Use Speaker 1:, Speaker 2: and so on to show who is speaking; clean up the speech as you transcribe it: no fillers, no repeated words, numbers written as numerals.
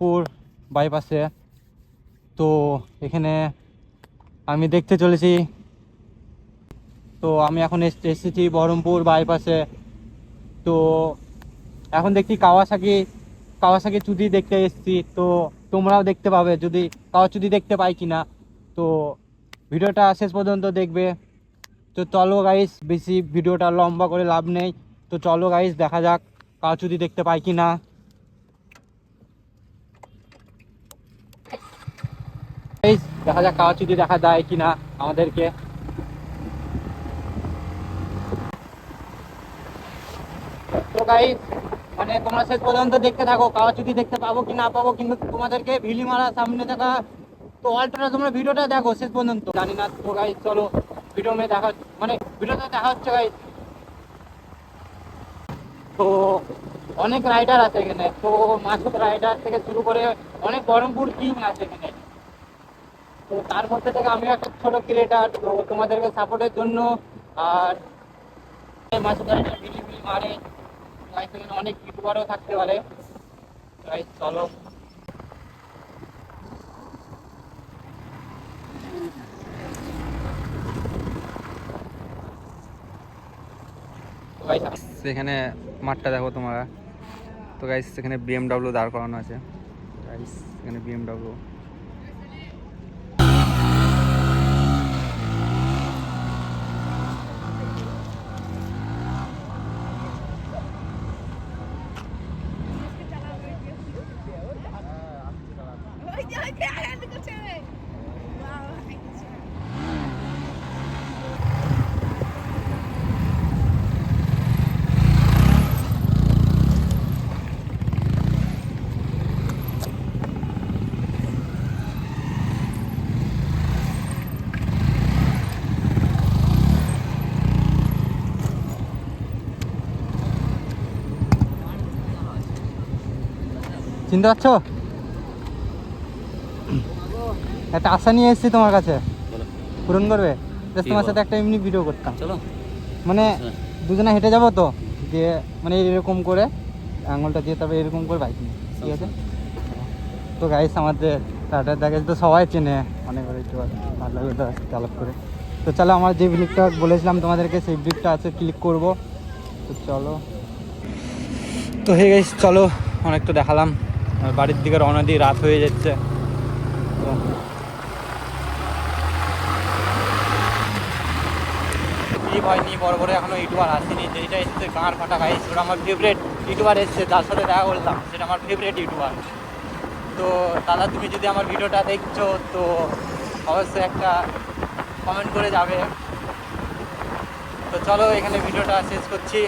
Speaker 1: বহরমপুর বাইপাসে। তো এখানে আমি দেখতে চলেছি। তো আমি এখন এসেছি বহরমপুর বাইপাসে। তো এখন দেখছি কাওয়াসাকি চুদি দেখতে এসেছি। তো তোমরাও দেখতে পাবে যদি কাওয়াচুদি দেখতে পাই কিনা। তো ভিডিওটা শেষ পর্যন্ত দেখবে। তো চলো গাইস, বেশি ভিডিওটা লম্বা করে লাভ নেই। তো চলো গাইস, দেখা যাক কাওয়াচুদি দেখতে পাই কিনা। গাইস দেখা যাক কাওয়াচুদি দেখা যায় কিনা আমাদেরকে। তো গাইস মানে তোমরা শেষ পর্যন্ত দেখতে থাকো, কাওয়াচুদি দেখতে পাবো কি না পাবো, কিন্তু তোমাদেরকে ভিলিমারা সামনে থাকা তো অল্পটা তোমরা ভিডিওটা দেখো শেষ পর্যন্ত, জানি না। তো গাইস চলো ভিডিও মে দেখা, মানে ভিডিওতে দেখা হচ্ছে গাইস। তো অনেক রাইডার আছে এখানে। তো মাসুদ রাইডার থেকে শুরু করে অনেক বহরমপুর টিম আছে এখানে। তো তার মধ্যে থেকে আমি একটা ছোট ক্রিয়েটার, তো তোমাদেরকে সাপোর্টের জন্য। আর মাসুদ রাইডার বিলি বিলি মারে, গাইস এখানে অনেক ইউটিউবারও থাকতে পারে। গাইস চলো।
Speaker 2: সেখানে মাঠটা দেখো তোমরা। তো গাইস সেখানে বিএমডব্লিউ দাঁড় করানো আছে। গাইস এখানে বিএমডব্লিউ।
Speaker 1: চিনতে পারছো? একটা আশা নিয়ে এসেছি তোমার কাছে, পূরণ করবে? তোমার সাথে একটা এমনি ভিডিও করতাম,
Speaker 2: চলো
Speaker 1: মানে দুজনে হেঁটে যাবো তো, দিয়ে মানে এরকম করে আঙুলটা দিয়ে তারপরে এরকম করে বাইক নিয়ে, ঠিক আছে? তো গাইস আমাদের টাটার দাগে তো সবাই চেনে, অনেক একটু ভালো লাগে তো চালক করে। তো চলো আমার যে ব্রিকটা বলেছিলাম তোমাদেরকে, সেই ব্রিকটা আছে ক্লিক করব। তো চলো। তো হে গাইস চলো, অনেক তো দেখালাম, বাড়ির দিকে রওনা দিয়ে রাত হয়ে যাচ্ছে। তো ক্লিপ হয়নি, বড় বড় এখনো ইউটিউবার আসেনি। যেটা এসছে গাঁর ফাটা গাইস, ওটা আমার ফেভারিট ইউটিউবার এসছে, যার সাথে দেখা করলাম সেটা আমার ফেভারিট ইউটিউবার। তো দাদা তুমি যদি আমার ভিডিওটা দেখছো তো অবশ্যই একটা কমেন্ট করে যাবে। তো চলো এখানে ভিডিওটা শেষ করছি।